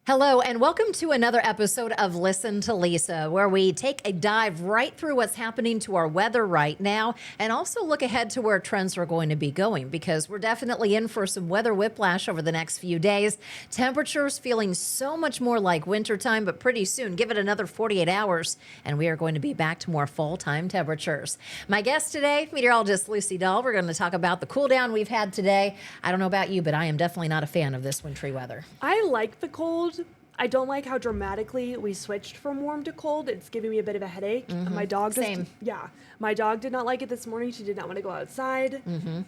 Hello, and welcome to another episode of Listen to Lisa, where we take a dive right through what's happening to our weather right now and also look ahead to where trends are going to be going, because we're definitely in for some weather whiplash over the next few days. Temperatures feeling so much more like wintertime, but pretty soon, give it another 48 hours, and we are going to be back to more fall-time temperatures. My guest today, meteorologist Lucy Doll. We're going to talk about the cool down we've had today. I don't know about you, but I am definitely not a fan of this wintry weather. I like the cold. I don't like how dramatically we switched from warm to cold. It's giving me a bit of a headache. My dog Same. My dog did not like it this morning. She did not want to go outside.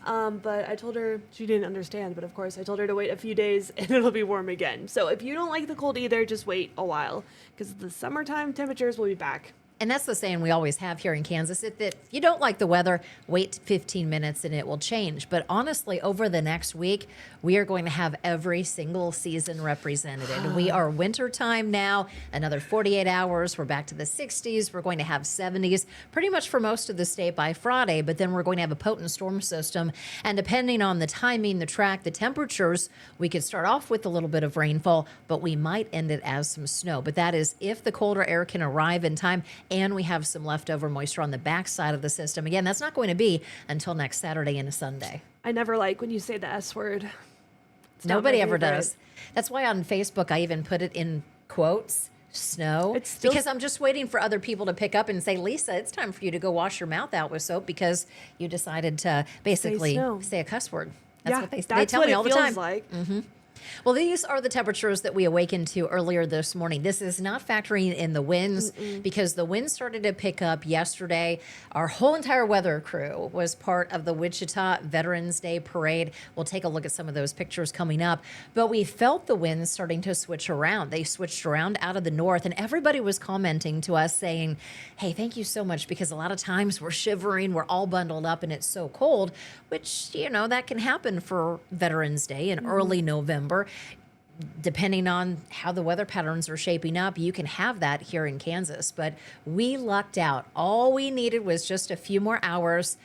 But I told her, she didn't understand, but of course I told her to wait a few days and it'll be warm again. So if you don't like the cold either, just wait a while, because the summertime temperatures will be back. And that's the saying we always have here in Kansas. If you don't like the weather, wait 15 minutes and it will change. But honestly, over the next week, we are going to have every single season represented. We are wintertime now, another 48 hours. We're back to the 60s. We're going to have 70s pretty much for most of the state by Friday. But then we're going to have a potent storm system. And depending on the timing, the track, the temperatures, we could start off with a little bit of rainfall, but we might end it as some snow. But that is if the colder air can arrive in time and we have some leftover moisture on the backside of the system. Again, that's not going to be until next Saturday and a Sunday. I never like when you say the S word. It's not Nobody my ever favorite. does. That's why on Facebook I even put it in quotes, snow, It's still- because I'm just waiting for other people to pick up and say, Lisa, it's time for you to go wash your mouth out with soap because you decided to basically snow. say a cuss word. That's what they that's tell what me it all the feels time. like. Well, these are the temperatures that we awakened to earlier this morning. This is not factoring in the winds because the winds started to pick up yesterday. Our whole entire weather crew was part of the Wichita Veterans Day Parade. We'll take a look at some of those pictures coming up. But we felt the winds starting to switch around. They switched around out of the north, and everybody was commenting to us saying, hey, thank you so much, because a lot of times we're shivering, we're all bundled up, and it's so cold, which, you know, that can happen for Veterans Day in early November. Depending on how the weather patterns are shaping up, you can have that here in Kansas. But we lucked out. All we needed was just a few more hours,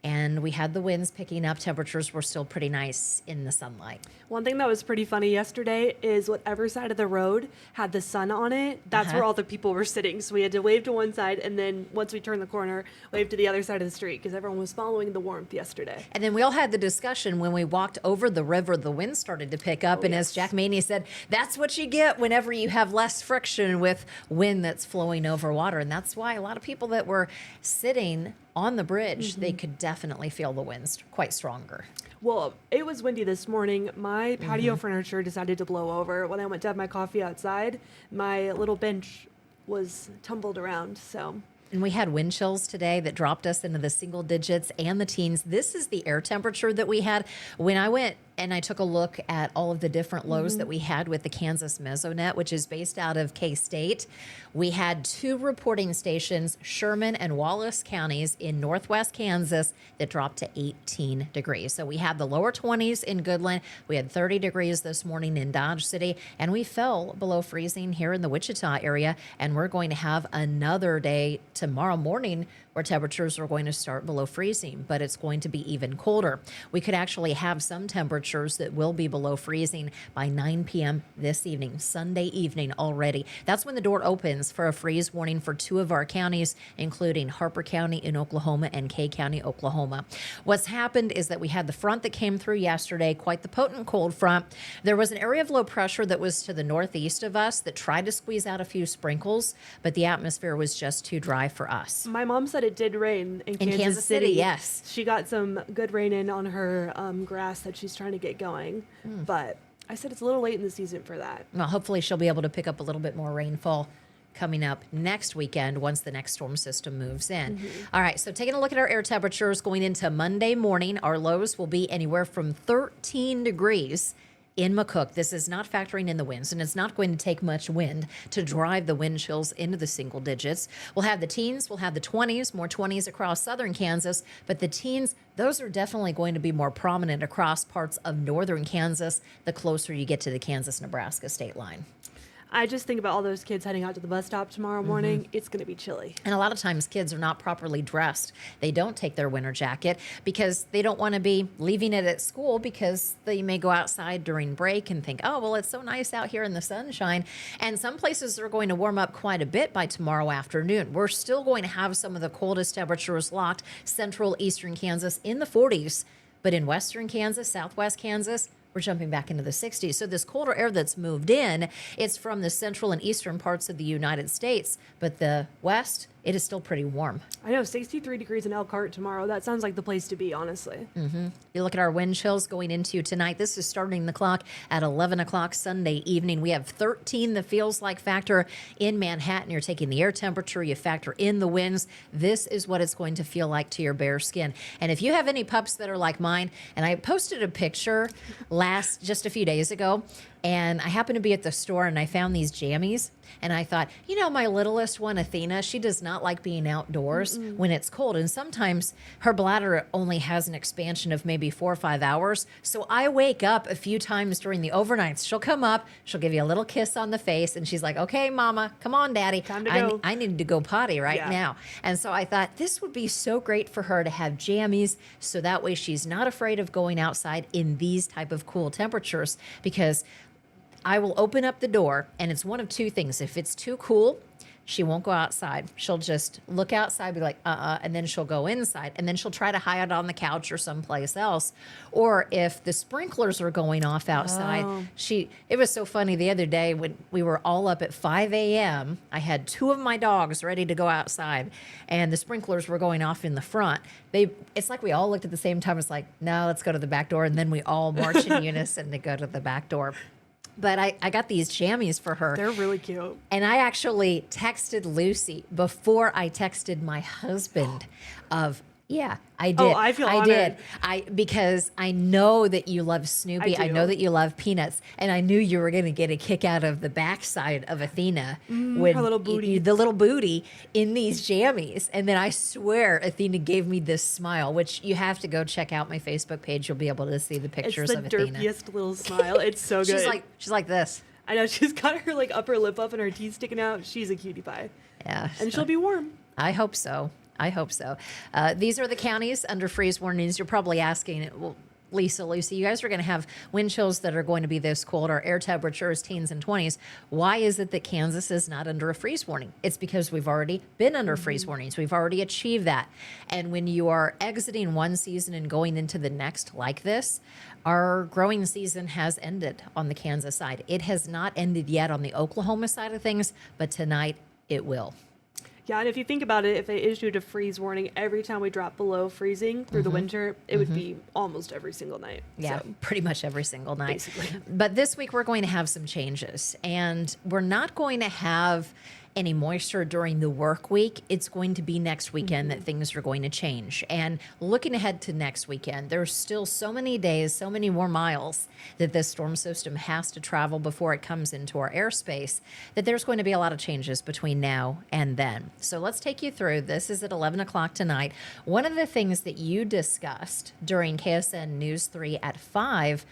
and we had the winds picking up. Temperatures were still pretty nice in the sunlight. One thing that was pretty funny yesterday is whatever side of the road had the sun on it, that's where all the people were sitting. So we had to wave to one side, and then once we turned the corner, wave to the other side of the street, because everyone was following the warmth yesterday. And then we all had the discussion when we walked over the river, the wind started to pick up. And as Jack Maney said, that's what you get whenever you have less friction with wind that's flowing over water. And that's why a lot of people that were sitting on the bridge, they could definitely feel the winds quite stronger. Well, it was windy this morning. My patio furniture decided to blow over. When I went to have my coffee outside, my little bench was tumbled around, so... And we had wind chills today that dropped us into the single digits and the teens. This is the air temperature that we had. When I went and I took a look at all of the different lows that we had with the Kansas Mesonet, which is based out of K-State, we had two reporting stations, Sherman and Wallace counties in northwest Kansas, that dropped to 18 degrees. So we had the lower 20s in Goodland. We had 30 degrees this morning in Dodge City, and we fell below freezing here in the Wichita area. And we're going to have another day tomorrow morning where temperatures are going to start below freezing, but it's going to be even colder. We could actually have some temperatures that will be below freezing by 9 p.m. this evening, Sunday evening already. That's when the door opens for a freeze warning for two of our counties, including Harper County in Oklahoma and Kay County, Oklahoma. What's happened is that we had the front that came through yesterday, quite the potent cold front. There was an area of low pressure that was to the northeast of us that tried to squeeze out a few sprinkles, but the atmosphere was just too dry for us. My mom said it did rain in Kansas City, yes. She got some good rain in on her grass that she's trying to get going. But I said it's a little late in the season for that. Well, hopefully she'll be able to pick up a little bit more rainfall coming up next weekend once the next storm system moves in. All right, so taking a look at our air temperatures going into Monday morning, our lows will be anywhere from 13 degrees in McCook. This is not factoring in the winds, and it's not going to take much wind to drive the wind chills into the single digits. We'll have the teens, we'll have the 20s, more 20s across southern Kansas, but the teens, those are definitely going to be more prominent across parts of northern Kansas the closer you get to the Kansas-Nebraska state line. I just think about all those kids heading out to the bus stop tomorrow morning. It's going to be chilly. And a lot of times kids are not properly dressed. They don't take their winter jacket because they don't want to be leaving it at school because they may go outside during break and think, oh, well, it's so nice out here in the sunshine. And some places are going to warm up quite a bit by tomorrow afternoon. We're still going to have some of the coldest temperatures locked, central, eastern Kansas in the 40s. But in western Kansas, southwest Kansas, we're jumping back into the 60s. So this colder air that's moved in, it's from the central and eastern parts of the United States. But the west, it is still pretty warm. I know, 63 degrees in Elkhart tomorrow. That sounds like the place to be, honestly. You look at our wind chills going into tonight. This is starting the clock at 11 o'clock Sunday evening. We have 13, the feels like factor in Manhattan. You're taking the air temperature, you factor in the winds. This is what it's going to feel like to your bare skin. And if you have any pups that are like mine, and I posted a picture just a few days ago, and I happened to be at the store and I found these jammies. And I thought, my littlest one, Athena, she does not like being outdoors when it's cold. And sometimes her bladder only has an expansion of maybe 4 or 5 hours. So I wake up a few times during the overnights. She'll come up, she'll give you a little kiss on the face. And she's like, okay, mama, come on, daddy. Time to go. I need to go potty right now. And so I thought this would be so great for her to have jammies. So that way she's not afraid of going outside in these type of cool temperatures, because I will open up the door, and it's one of two things. If it's too cool, she won't go outside. She'll just look outside, be like, and then she'll go inside, and then she'll try to hide on the couch or someplace else. Or if the sprinklers are going off outside, it was so funny the other day when we were all up at 5 a.m., I had 2 of my dogs ready to go outside, and the sprinklers were going off in the front. It's like we all looked at the same time. It's like, no, let's go to the back door, and then we all march in unison to go to the back door. But I got these jammies for her. They're really cute. And I actually texted Lucy before I texted my husband I did. Oh, I feel honored. Because I know that you love Snoopy. I know that you love Peanuts. And I knew you were going to get a kick out of the backside of Athena. Her little booty. The little booty in these jammies. And then I swear Athena gave me this smile, which you have to go check out my Facebook page. You'll be able to see the pictures of Athena. It's the derpiest little smile. It's so good. She's like this. I know, she's got her upper lip up and her teeth sticking out. She's a cutie pie. Yeah. And she'll be warm. I hope so. These are the counties under freeze warnings. You're probably asking, well, Lucy, you guys are going to have wind chills that are going to be this cold. Our air temperatures, teens and 20s. Why is it that Kansas is not under a freeze warning? It's because we've already been under freeze warnings. We've already achieved that. And when you are exiting one season and going into the next like this, our growing season has ended on the Kansas side. It has not ended yet on the Oklahoma side of things, but tonight it will. Yeah, and if you think about it, if they issued a freeze warning every time we drop below freezing through the winter, it would be almost every single night. Yeah, so. Pretty much every single night. Basically. But this week we're going to have some changes, and we're not going to have any moisture during the work week. It's going to be next weekend that things are going to change. And looking ahead to next weekend, there's still so many days, so many more miles that this storm system has to travel before it comes into our airspace, that there's going to be a lot of changes between now and then. So let's take you through. This is at 11 o'clock tonight. One of the things that you discussed during KSN News 3 at 5,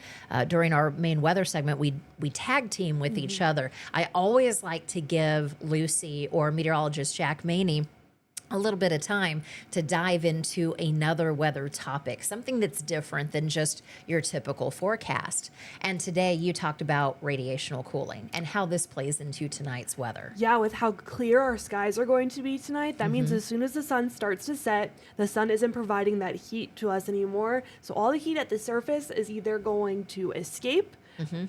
during our main weather segment, we tag team with each other. I always like to give Lucy or meteorologist Jack Maney a little bit of time to dive into another weather topic, something that's different than just your typical forecast. And today you talked about radiational cooling and how this plays into tonight's weather. Yeah, with how clear our skies are going to be tonight, that means as soon as the sun starts to set, the sun isn't providing that heat to us anymore. So all the heat at the surface is either going to escape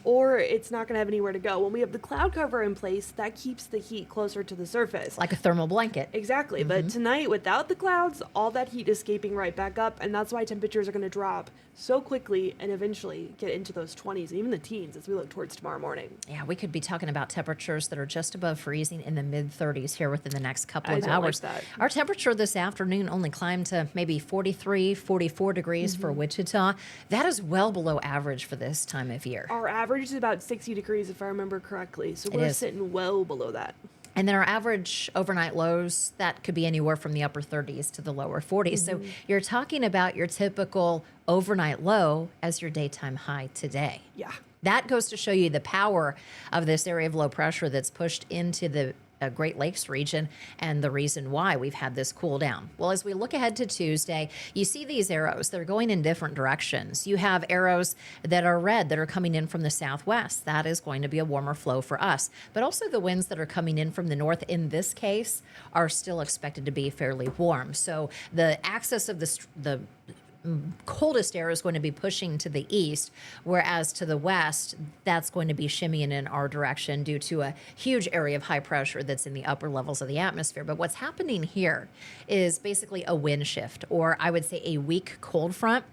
or it's not going to have anywhere to go. When we have the cloud cover in place, that keeps the heat closer to the surface. Like a thermal blanket. Exactly. But tonight, without the clouds, all that heat escaping right back up, and that's why temperatures are going to drop so quickly and eventually get into those 20s and even the teens as we look towards tomorrow morning. Yeah, we could be talking about temperatures that are just above freezing in the mid-30s here within the next couple of hours. Like that. Our temperature this afternoon only climbed to maybe 43, 44 degrees for Wichita. That is well below average for this time of year. Our average is about 60 degrees, if I remember correctly. So we're sitting well below that. And then our average overnight lows, that could be anywhere from the upper 30s to the lower 40s. So you're talking about your typical overnight low as your daytime high today. Yeah. That goes to show you the power of this area of low pressure that's pushed into the Great Lakes region and the reason why we've had this cool down. Well, as we look ahead to Tuesday, you see these arrows. They're going in different directions. You have arrows that are red that are coming in from the southwest. That is going to be a warmer flow for us. But also the winds that are coming in from the north in this case are still expected to be fairly warm. So the axis of the coldest air is going to be pushing to the east, whereas to the west, that's going to be shimmying in our direction due to a huge area of high pressure that's in the upper levels of the atmosphere. But what's happening here is basically a wind shift, or I would say a weak cold front.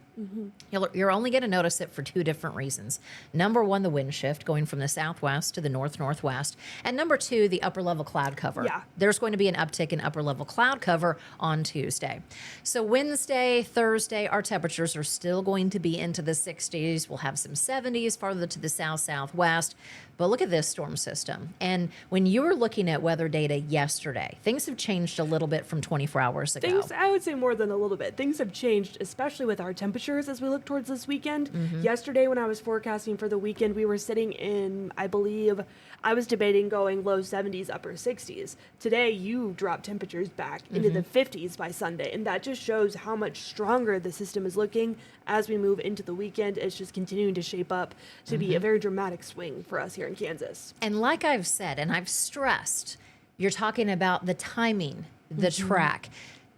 You're only going to notice it for two different reasons. Number one, the wind shift going from the southwest to the north-northwest. And number two, the upper level cloud cover. Yeah. There's going to be an uptick in upper level cloud cover on Tuesday. So Wednesday, Thursday, our temperatures are still going to be into the 60s. We'll have some 70s farther to the south-southwest. But look at this storm system. And when you were looking at weather data yesterday, things have changed a little bit from 24 hours ago. I would say more than a little bit. Things have changed, especially with our temperatures as we look towards this weekend. Yesterday, when I was forecasting for the weekend, we were sitting in, I believe, I was debating going low 70s, upper 60s. Today, you dropped temperatures back into the 50s by Sunday, and that just shows how much stronger the system is looking as we move into the weekend. It's just continuing to shape up to be a very dramatic swing for us here in Kansas. And like I've said, and I've stressed, you're talking about the timing, the track.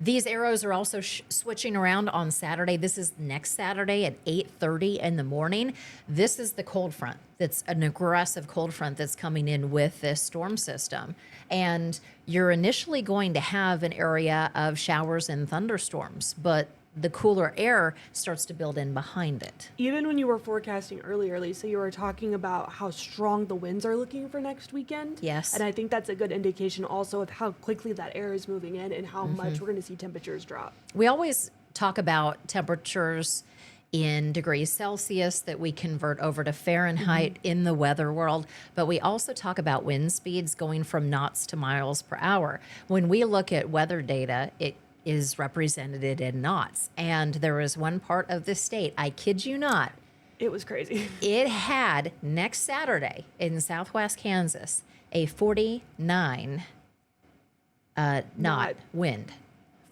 These arrows are also switching around on Saturday. This is next Saturday at 8:30 in the morning. This is the cold front. That's an aggressive cold front that's coming in with this storm system. And you're initially going to have an area of showers and thunderstorms, but the cooler air starts to build in behind it. Even when you were forecasting earlier, Lisa, you were talking about how strong the winds are looking for next weekend. Yes. And I think that's a good indication also of how quickly that air is moving in and how much we're going to see temperatures drop. We always talk about temperatures in degrees Celsius that we convert over to Fahrenheit in the weather world, but we also talk about wind speeds going from knots to miles per hour. When we look at weather data, it is represented in knots. And there is one part of the state, I kid you not, It was crazy. it had next Saturday in southwest Kansas a 49 knot wind.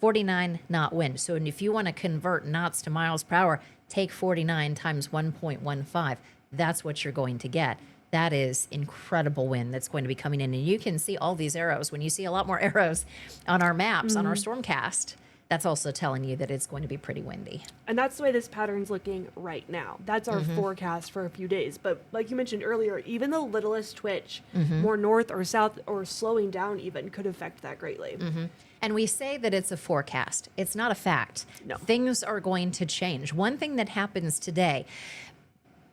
49 knot wind. So if you want to convert knots to miles per hour, take 49 times 1.15. That's what you're going to get. That is incredible wind that's going to be coming in. And you can see all these arrows. When you see a lot more arrows on our maps, on our stormcast, that's also telling you that it's going to be pretty windy. And that's the way this pattern's looking right now. That's our forecast for a few days. But like you mentioned earlier, even the littlest twitch, more north or south or slowing down even, could affect that greatly. And we say that it's a forecast. It's not a fact. No. Things are going to change. One thing that happens today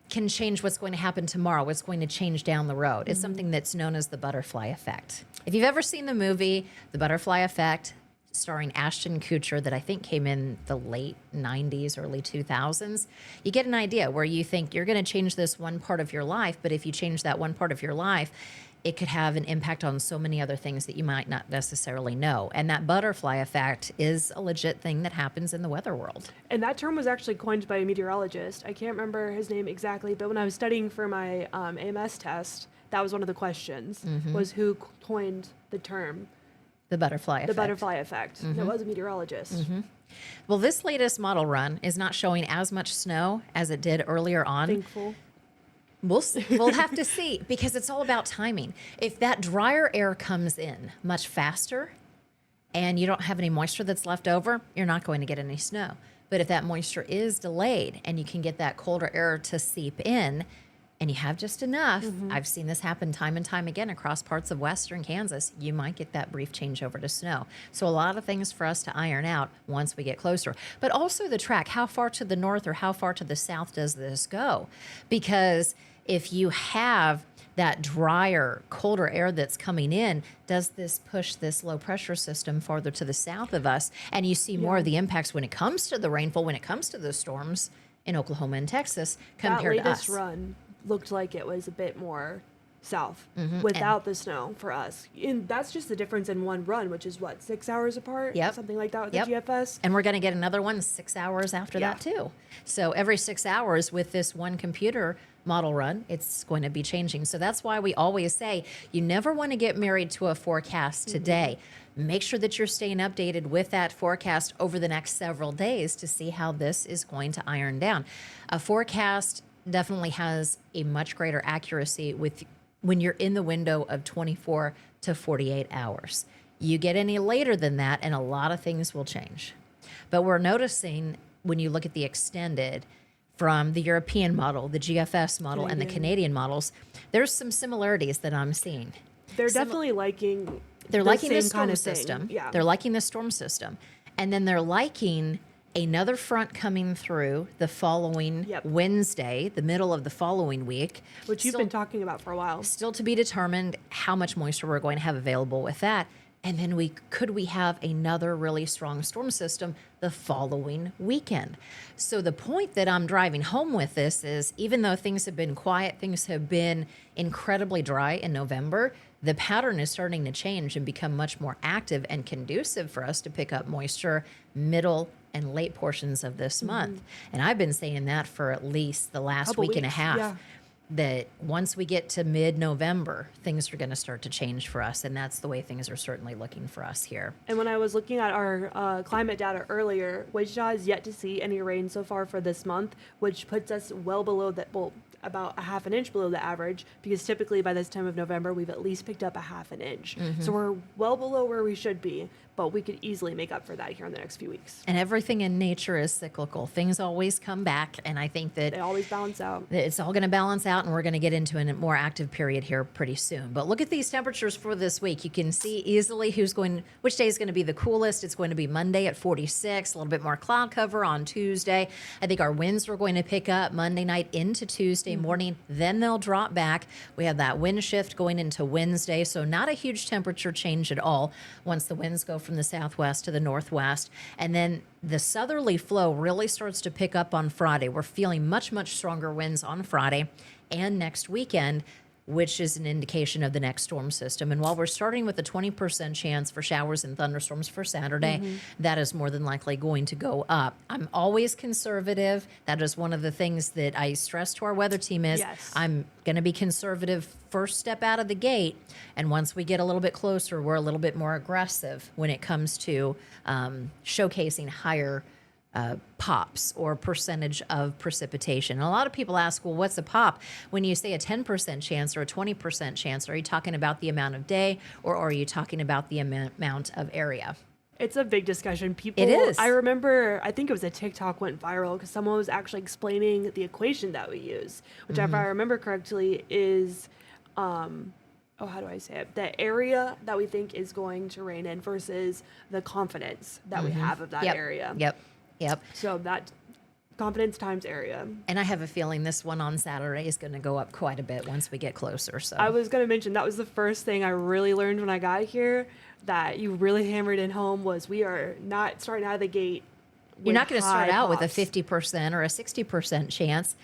can change what's going to happen tomorrow, what's going to change down the road. It's something that's known as the butterfly effect. If you've ever seen the movie The Butterfly Effect, starring Ashton Kutcher, that I think came in the late 90s, early 2000s, you get an idea where you think you're going to change this one part of your life, but if you change that one part of your life, it could have an impact on so many other things that you might not necessarily know. And that butterfly effect is a legit thing that happens in the weather world. And that term was actually coined by a meteorologist. I can't remember his name exactly, but when I was studying for my AMS test, that was one of the questions, was who coined the term. The butterfly effect. The butterfly effect. And it was a meteorologist. Well, this latest model run is not showing as much snow as it did earlier on. Thankful. We'll have to see, because it's all about timing. If that drier air comes in much faster and you don't have any moisture that's left over, you're not going to get any snow. But if that moisture is delayed and you can get that colder air to seep in and you have just enough, I've seen this happen time and time again across parts of western Kansas, you might get that brief changeover to snow. So a lot of things for us to iron out once we get closer. But also the track, how far to the north or how far to the south does this go? Because if you have that drier, colder air that's coming in, does this push this low pressure system farther to the south of us? And you see more of the impacts when it comes to the rainfall, when it comes to the storms in Oklahoma and Texas compared that to latest us. run looked like it was a bit more south without the snow for us. And that's just the difference in one run, which is what, 6 hours apart? Yep. Something like that with Yep. the GFS. And we're going to get another one 6 hours after Yeah. that, too. So every 6 hours with this one computer model run, it's going to be changing. So that's why we always say you never want to get married to a forecast today. Make sure that you're staying updated with that forecast over the next several days to see how this is going to iron down. A forecast definitely has a much greater accuracy with when you're in the window of 24 to 48 hours. You get any later than that, and a lot of things will change. But we're noticing when you look at the extended from the European model, the GFS model, and the Canadian models, there's some similarities that I'm seeing. They're definitely liking They're the liking the same storm kind of thing. system. Yeah. They're liking the storm system. And then they're liking another front coming through the following Yep. Wednesday, the middle of the following week. Which you've been talking about for a while. Still to be determined how much moisture we're going to have available with that. And then we have another really strong storm system the following weekend. So the point that I'm driving home with this is even though things have been quiet, things have been incredibly dry in November, the pattern is starting to change and become much more active and conducive for us to pick up moisture middle and late portions of this month. And I've been saying that for at least the last Couple week and a weeks, half. yeah. That once we get to mid-November, things are going to start to change for us, and that's the way things are certainly looking for us here. And when I was looking at our climate data earlier, Wichita has yet to see any rain so far for this month, which puts us well below that, well, about a half an inch below the average, because typically by this time of November, we've at least picked up a half an inch. So we're well below where we should be, but we could easily make up for that here in the next few weeks. And everything in nature is cyclical. Things always come back, and I think that They always balance out. it's all going to balance out, and we're going to get into a more active period here pretty soon. But look at these temperatures for this week. You can see easily which day is going to be the coolest. It's going to be Monday at 46, a little bit more cloud cover on Tuesday. I think our winds are going to pick up Monday night into Tuesday morning. Then they'll drop back. We have that wind shift going into Wednesday, so not a huge temperature change at all once the winds go from the southwest to the northwest. And then the southerly flow really starts to pick up on Friday. We're feeling much, much stronger winds on Friday and next weekend, which is an indication of the next storm system. And while we're starting with a 20% chance for showers and thunderstorms for Saturday, that is more than likely going to go up. I'm always conservative. That is one of the things that I stress to our weather team is Yes. I'm going to be conservative first step out of the gate. And once we get a little bit closer, we're a little bit more aggressive when it comes to showcasing higher pops or percentage of precipitation. And a lot of people ask, well, what's a pop? When you say a 10% chance or a 20% chance, are you talking about the amount of day or are you talking about the amount of area? It's a big discussion. People, It is. I remember, I think it was a TikTok went viral because someone was actually explaining the equation that we use, which if I remember correctly is, how do I say it? The area that we think is going to rain in versus the confidence that we have of that area. Yep. So that confidence times area. And I have a feeling this one on Saturday is going to go up quite a bit once we get closer. So I was going to mention that was the first thing I really learned when I got here that you really hammered in home was we are not starting out of the gate. you're not going to start high out with a pops. 50% or a 60% chance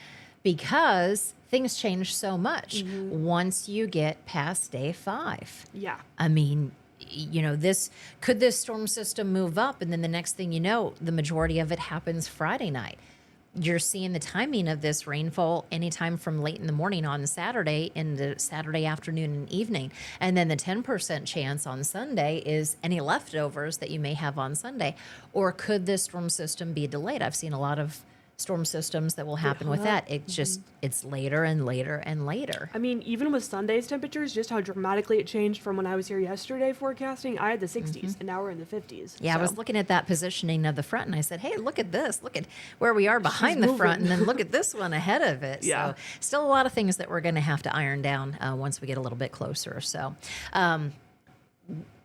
because things change so much once you get past day 5. Yeah. I mean, you know, this storm system move up, and then the next thing you know, the majority of it happens Friday night. You're seeing the timing of this rainfall anytime from late in the morning on Saturday into Saturday afternoon and evening. And then the 10% chance on Sunday is any leftovers that you may have on Sunday. Or could this storm system be delayed? I've seen a lot of storm systems that will happen with that. It just, it's later and later and later. I mean, even with Sunday's temperatures, just how dramatically it changed from when I was here yesterday forecasting. I had the 60s, and now we're in the 50s. Yeah, I was looking at that positioning of the front, and I said, hey, look at this. Look at where we are behind the front, and then look at this one ahead of it. Yeah. So still a lot of things that we're going to have to iron down once we get a little bit closer. So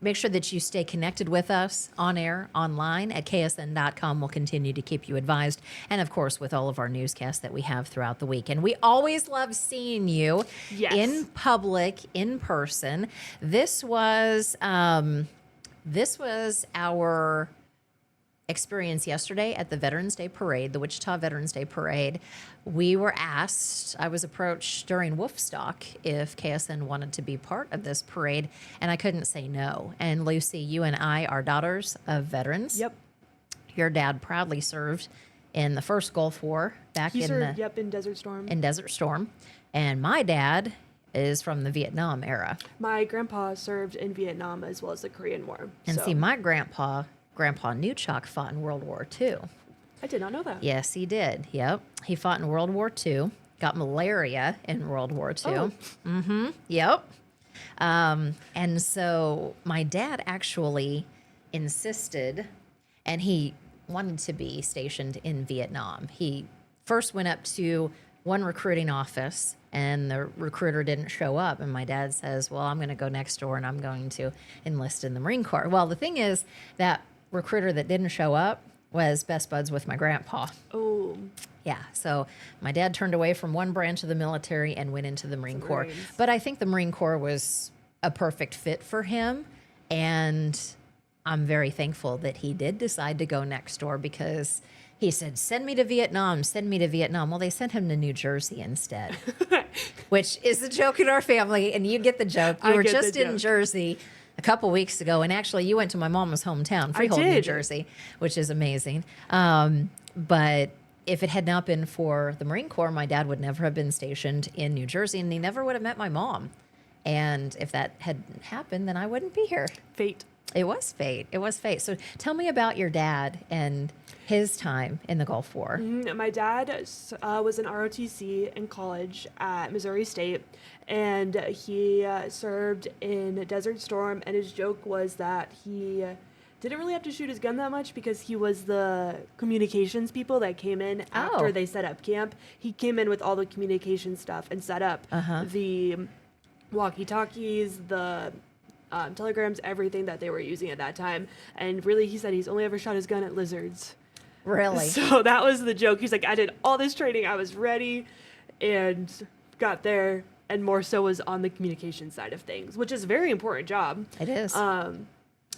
make sure that you stay connected with us on air, online at ksn.com. We'll continue to keep you advised. And, of course, with all of our newscasts that we have throughout the week. And we always love seeing you Yes. in public, in person. This was our experience yesterday at the Veterans Day Parade, the Wichita Veterans Day Parade. We were asked, I was approached during Woofstock if KSN wanted to be part of this parade, and I couldn't say no. And Lucy, you and I are daughters of veterans. Yep. Your dad proudly served in the first Gulf War back He in served, the in Desert Storm. in Desert Storm, and my dad is from the Vietnam era. My grandpa served in Vietnam as well as the Korean War. And so see, my Grandpa Newchok fought in World War II. I did not know that. Yes, he did. Yep. He fought in World War II, got malaria in World War II. Oh. Yep. And so my dad actually insisted, and he wanted to be stationed in Vietnam. He first went up to one recruiting office, and the recruiter didn't show up. And my dad says, well, I'm going to go next door and I'm going to enlist in the Marine Corps. Well, the thing is, that recruiter that didn't show up was best buds with my grandpa. Oh. Yeah, so my dad turned away from one branch of the military and went into the Marine Corps. Marines. But I think the Marine Corps was a perfect fit for him. And I'm very thankful that he did decide to go next door, because he said, send me to Vietnam, send me to Vietnam. Well, they sent him to New Jersey instead, which is a joke in our family. And you get the joke. You I were get the just in joke. Jersey a couple weeks ago, and actually you went to my mom's hometown, Freehold, New did. Jersey, which is amazing. But if it had not been for the Marine Corps, my dad would never have been stationed in New Jersey, and he never would have met my mom. And if that had happened, then I wouldn't be here. Fate. It was fate. It was fate. So tell me about your dad and his time in the Gulf War. My dad was an ROTC in college at Missouri State, and he served in Desert Storm, and his joke was that he didn't really have to shoot his gun that much because he was the communications people that came in after they set up camp. He came in with all the communication stuff and set up the walkie-talkies, the telegrams, everything that they were using at that time. And really, he said he's only ever shot his gun at lizards. Really? So that was the joke. He's like, I did all this training, I was ready, and got there, and more so was on the communication side of things, which is a very important job. It is.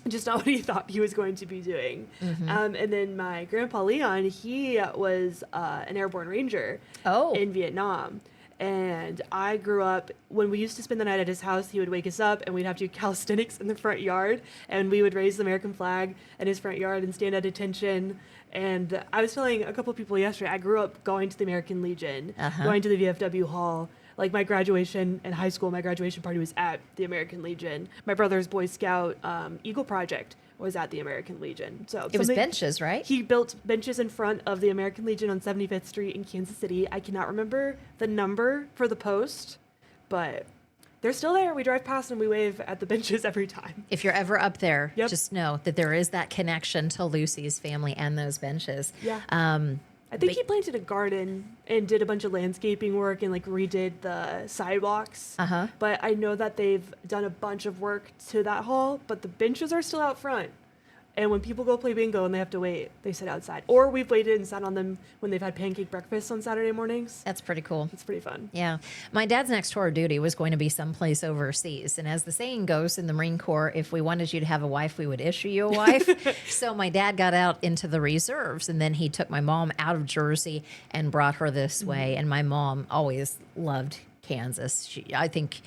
Just not what he thought he was going to be doing. And then my grandpa Leon, he was an airborne ranger in Vietnam. And I grew up, when we used to spend the night at his house, he would wake us up and we'd have to do calisthenics in the front yard. And we would raise the American flag in his front yard and stand at attention. And I was telling a couple of people yesterday, I grew up going to the American Legion, going to the VFW Hall. Like my graduation in high school, my graduation party was at the American Legion. My brother's Boy Scout Eagle Project was at the American Legion. So it was benches, right? He built benches in front of the American Legion on 75th Street in Kansas City. I cannot remember the number for the post, but they're still there. We drive past and we wave at the benches every time. If you're ever up there, just know that there is that connection to Lucy's family and those benches. Yeah. I think he planted a garden and did a bunch of landscaping work and like redid the sidewalks. But I know that they've done a bunch of work to that hall, but the benches are still out front. And when people go play bingo and they have to wait, they sit outside. Or we've waited and sat on them when they've had pancake breakfast on Saturday mornings. That's pretty cool. It's pretty fun. Yeah. My dad's next tour of duty was going to be someplace overseas. And as the saying goes in the Marine Corps, if we wanted you to have a wife, we would issue you a wife. So my dad got out into the reserves, and then he took my mom out of Jersey and brought her this way. And my mom always loved Kansas. I think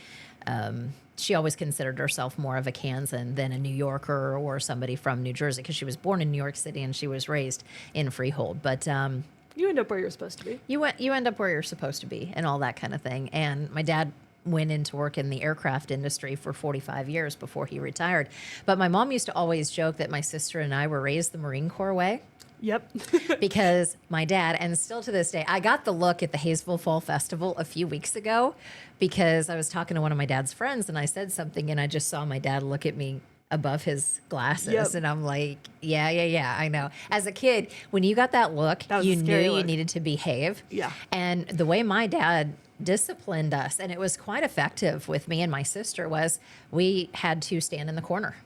she always considered herself more of a Kansan than a New Yorker or somebody from New Jersey, because she was born in New York City and she was raised in Freehold. But you end up where you're supposed to be. You end up where you're supposed to be and all that kind of thing. And my dad went into work in the aircraft industry for 45 years before he retired. But my mom used to always joke that my sister and I were raised the Marine Corps way. Yep. Because my dad, and still to this day, I got the look at the Hayesville Fall Festival a few weeks ago because I was talking to one of my dad's friends and I said something and I just saw my dad look at me above his glasses. And I'm like, yeah, I know. As a kid, when you got that look, you knew you needed to behave. Yeah. And the way my dad disciplined us, and it was quite effective with me and my sister, was we had to stand in the corner.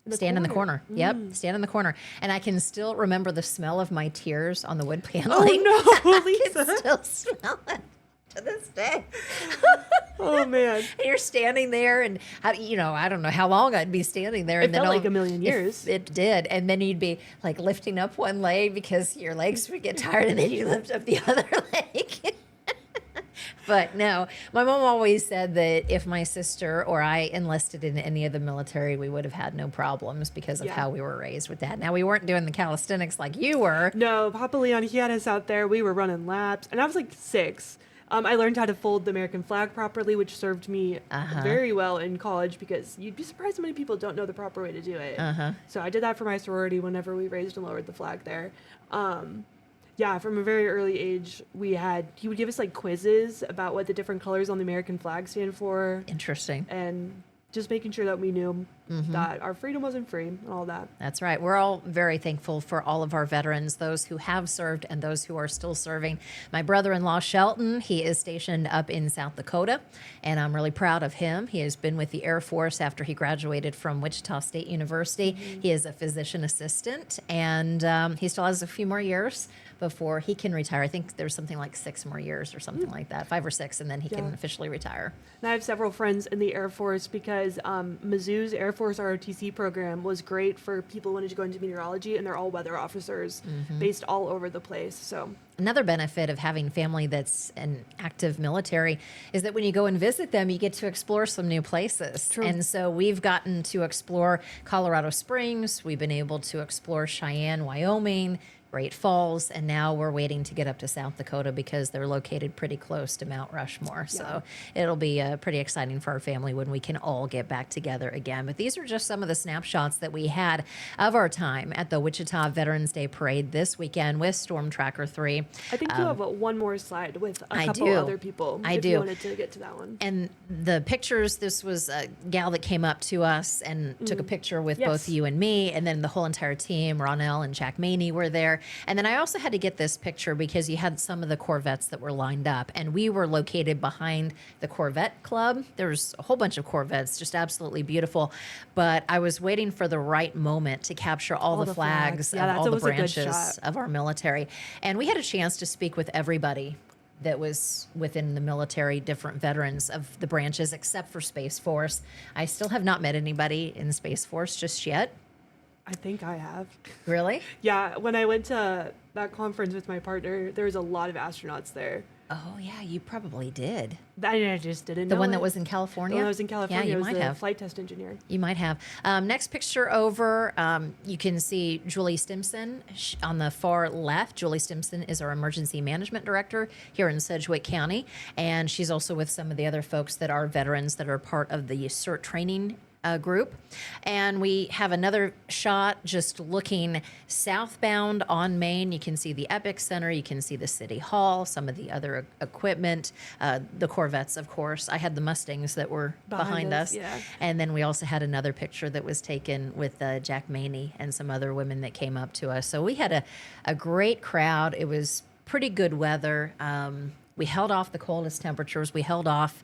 Stand in the corner. Yep, stand in the corner. And I can still remember the smell of my tears on the wood paneling. Oh, no, I Lisa. can still smell it. to this day. Oh man. And you're standing there, and I don't know how long I'd be standing there. It And then felt like a million years. It did, and then you'd be like lifting up one leg because your legs would get tired, and then you lift up the other leg. But no, my mom always said that if my sister or I enlisted in any of the military, we would have had no problems because of how we were raised with that. Now, we weren't doing the calisthenics like you were. No, Papa Leon, he had us out there. We were running laps, and I was like 6. I learned how to fold the American flag properly, which served me very well in college because you'd be surprised how many people don't know the proper way to do it. So I did that for my sorority whenever we raised and lowered the flag there. Yeah, from a very early age, he would give us like quizzes about what the different colors on the American flag stand for. Interesting. And just making sure that we knew that our freedom wasn't free and all that. That's right. We're all very thankful for all of our veterans, those who have served and those who are still serving. My brother-in-law, Shelton, he is stationed up in South Dakota, and I'm really proud of him. He has been with the Air Force after he graduated from Wichita State University. He is a physician assistant, and he still has a few more years before he can retire. I think there's something like 6 more years or something like that, 5 or 6, and then he can officially retire. And I have several friends in the Air Force because Mizzou's Air Force ROTC program was great for people who wanted to go into meteorology, and they're all weather officers based all over the place. So another benefit of having family that's an active military is that when you go and visit them, you get to explore some new places. True. And so we've gotten to explore Colorado Springs. We've been able to explore Cheyenne, Wyoming, Great Falls, and now we're waiting to get up to South Dakota because they're located pretty close to Mount Rushmore. So it'll be pretty exciting for our family when we can all get back together again. But these are just some of the snapshots that we had of our time at the Wichita Veterans Day Parade this weekend with Storm Tracker 3. I think you have one more slide with a couple other people. I if do. You wanted to get to that one. And the pictures, this was a gal that came up to us and took a picture with both you and me, and then the whole entire team, Ronell and Jack Maney were there. And then I also had to get this picture because you had some of the Corvettes that were lined up, and we were located behind the Corvette Club. There's a whole bunch of Corvettes, just absolutely beautiful. But I was waiting for the right moment to capture all the flags of all the branches of our military. And we had a chance to speak with everybody that was within the military, different veterans of the branches, except for Space Force. I still have not met anybody in Space Force just yet. I think I have. Really? Yeah, when I went to that conference with my partner, there was a lot of astronauts there. Oh, yeah, you probably did. I just didn't know. The one that it. was in California? The one that was in California. Yeah, you was might the have. flight test engineer. You might have. Next picture over, you can see Julie Stimson on the far left. Julie Stimson is our emergency management director here in Sedgwick County, and she's also with some of the other folks that are veterans that are part of the CERT training group. And we have another shot just looking southbound on Main. You can see the Epic Center, you can see the City Hall, some of the other equipment, the Corvettes, of course. I had the Mustangs that were behind us. Yeah. And then we also had another picture that was taken with Jack Maney and some other women that came up to us. So we had a great crowd. It was pretty good weather. We held off the coldest temperatures. We held off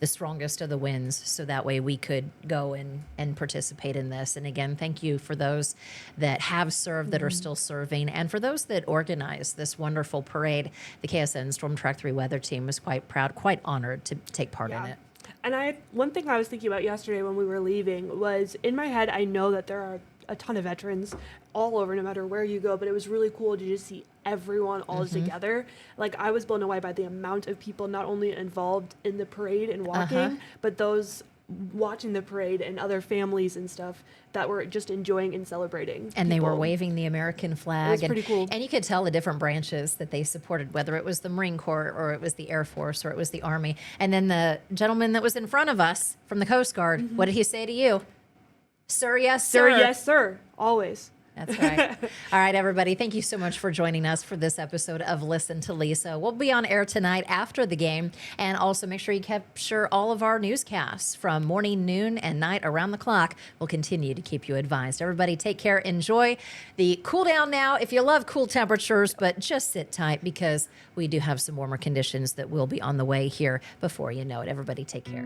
the strongest of the winds, so that way we could go and participate in this. And again, thank you for those that have served, that are still serving, and for those that organized this wonderful parade. The KSN Storm Track 3 weather team was quite proud, quite honored to take part in it. And one thing I was thinking about yesterday when we were leaving was, in my head, I know that there are a ton of veterans all over, no matter where you go, but it was really cool to just see everyone all together. Like, I was blown away by the amount of people not only involved in the parade and walking, but those watching the parade and other families and stuff that were just enjoying and celebrating. And they were waving the American flag. It was pretty cool. And you could tell the different branches that they supported, whether it was the Marine Corps or it was the Air Force or it was the Army. And then the gentleman that was in front of us from the Coast Guard, what did he say to you? Sir, yes, sir. Sir, yes, sir. Always. That's right. All right, everybody. Thank you so much for joining us for this episode of Listen to Lisa. We'll be on air tonight after the game. And also make sure you capture all of our newscasts from morning, noon, and night around the clock. We'll continue to keep you advised. Everybody take care. Enjoy the cool down now if you love cool temperatures, but just sit tight because we do have some warmer conditions that will be on the way here before you know it. Everybody take care.